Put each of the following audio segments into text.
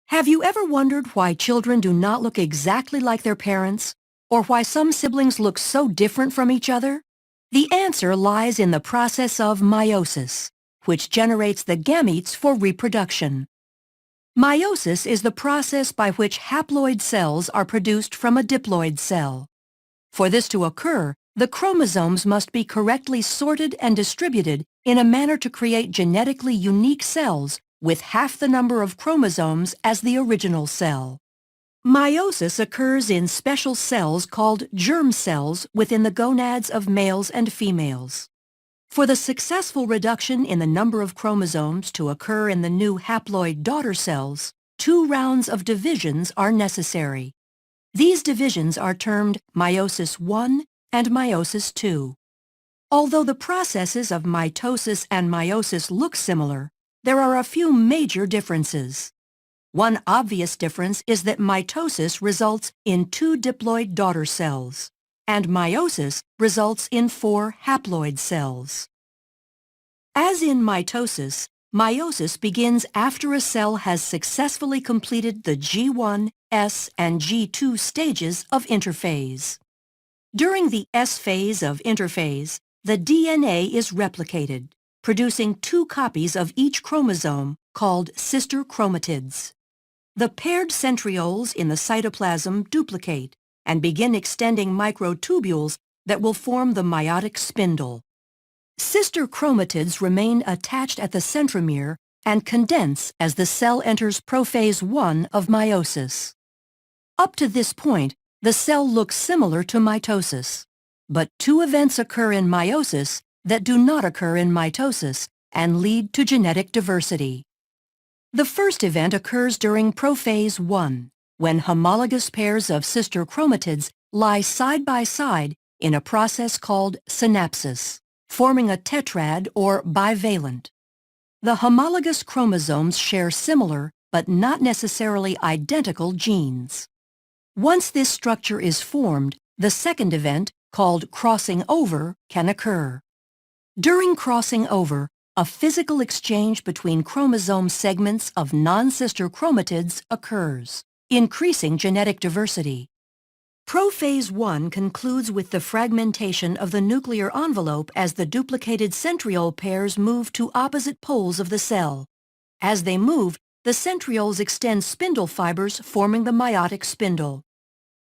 Have you ever wondered why children do not look exactly like their parents, or why some siblings look so different from each other? The answer lies in the process of meiosis, which generates the gametes for reproduction. Meiosis is the process by which haploid cells are produced from a diploid cell. For this to occur, the chromosomes must be correctly sorted and distributed in a manner to create genetically unique cells with half the number of chromosomes as the original cell. Meiosis occurs in special cells called germ cells within the gonads of males and females. For the successful reduction in the number of chromosomes to occur in the new haploid daughter cells, 2 rounds of divisions are necessary. These divisions are termed meiosis I and meiosis II. Although the processes of mitosis and meiosis look similar, there are a few major differences. One obvious difference is that mitosis results in 2 diploid daughter cells, and meiosis results in 4 haploid cells. As in mitosis, meiosis begins after a cell has successfully completed the G1, S, and G2 stages of interphase. During the S phase of interphase, the DNA is replicated, producing 2 copies of each chromosome called sister chromatids. The paired centrioles in the cytoplasm duplicate and begin extending microtubules that will form the meiotic spindle. Sister chromatids remain attached at the centromere and condense as the cell enters prophase I of meiosis. Up to this point, the cell looks similar to mitosis, but 2 events occur in meiosis that do not occur in mitosis and lead to genetic diversity. The first event occurs during prophase I, when homologous pairs of sister chromatids lie side by side in a process called synapsis, forming a tetrad or bivalent. The homologous chromosomes share similar but not necessarily identical genes. Once this structure is formed, the second event, called crossing over, can occur. During crossing over, a physical exchange between chromosome segments of non-sister chromatids occurs, increasing genetic diversity. Prophase I concludes with the fragmentation of the nuclear envelope as the duplicated centriole pairs move to opposite poles of the cell. As they move, the centrioles extend spindle fibers forming the meiotic spindle.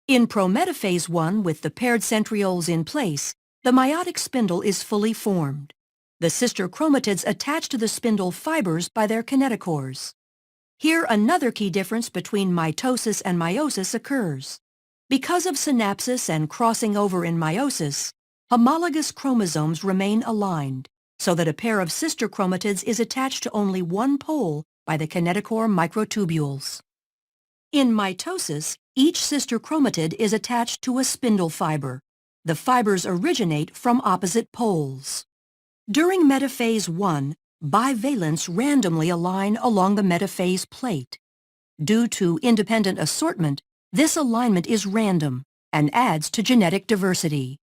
In prometaphase I, with the paired centrioles in place, the meiotic spindle is fully formed. The sister chromatids attach to the spindle fibers by their kinetochores. Here, another key difference between mitosis and meiosis occurs. Because of synapsis and crossing over in meiosis, homologous chromosomes remain aligned, so that a pair of sister chromatids is attached to only one pole by the kinetochore microtubules. In mitosis, each sister chromatid is attached to a spindle fiber. The fibers originate from opposite poles. During metaphase I, bivalents randomly align along the metaphase plate. Due to independent assortment, this alignment is random and adds to genetic diversity.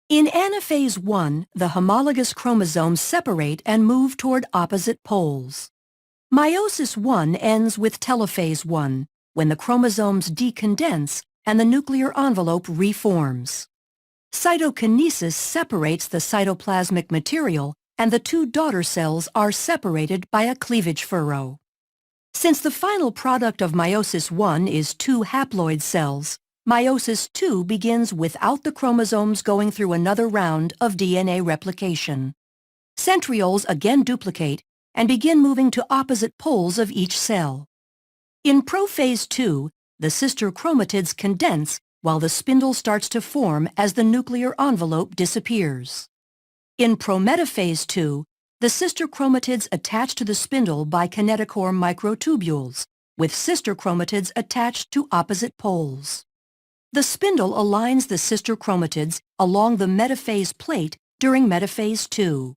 In anaphase I, the homologous chromosomes separate and move toward opposite poles. Meiosis I ends with telophase I, when the chromosomes decondense and the nuclear envelope reforms. Cytokinesis separates the cytoplasmic material, and the 2 daughter cells are separated by a cleavage furrow. Since the final product of meiosis I is 2 haploid cells, meiosis II begins without the chromosomes going through another round of DNA replication. Centrioles again duplicate and begin moving to opposite poles of each cell. In prophase II, the sister chromatids condense while the spindle starts to form as the nuclear envelope disappears. In prometaphase II, the sister chromatids attach to the spindle by kinetochore microtubules, with sister chromatids attached to opposite poles. The spindle aligns the sister chromatids along the metaphase plate during metaphase II.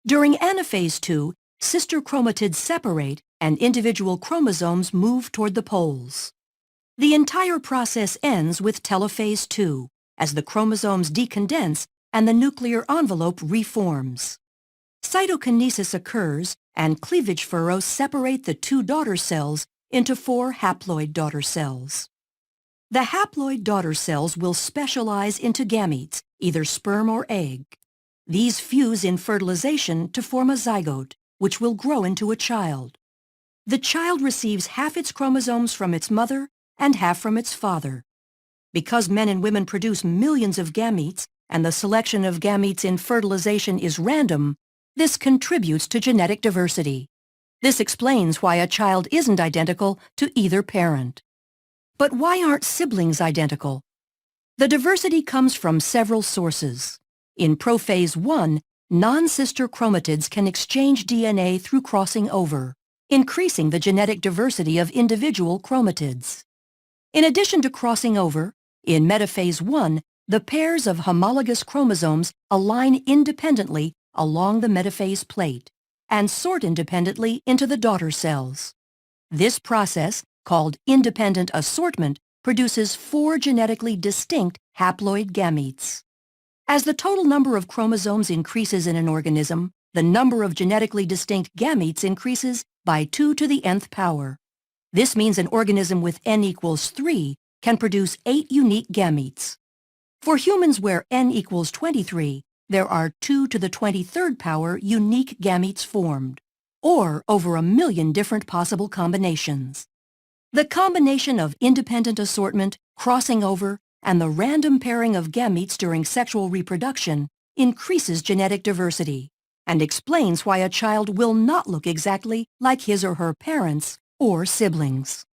During anaphase II, sister chromatids separate and individual chromosomes move toward the poles. The entire process ends with telophase II, as the chromosomes decondense and the nuclear envelope reforms. Cytokinesis occurs and cleavage furrows separate the 2 daughter cells into 4 haploid daughter cells. The haploid daughter cells will specialize into gametes, either sperm or egg. These fuse in fertilization to form a zygote, which will grow into a child. The child receives half its chromosomes from its mother and half from its father. Because men and women produce millions of gametes, and the selection of gametes in fertilization is random, this contributes to genetic diversity. This explains why a child isn't identical to either parent. But why aren't siblings identical? The diversity comes from several sources. In prophase 1, non-sister chromatids can exchange DNA through crossing over, increasing the genetic diversity of individual chromatids. In addition to crossing over, in metaphase 1, the pairs of homologous chromosomes align independently along the metaphase plate and sort independently into the daughter cells. This process, called independent assortment, produces 4 genetically distinct haploid gametes. As the total number of chromosomes increases in an organism, the number of genetically distinct gametes increases by 2 to the nth power. This means an organism with n equals 3 can produce 8 unique gametes. For humans where n equals 23, there are 2 to the 23rd power unique gametes formed, or over 1 million different possible combinations. The combination of independent assortment, crossing over, and the random pairing of gametes during sexual reproduction increases genetic diversity and explains why a child will not look exactly like his or her parents or siblings.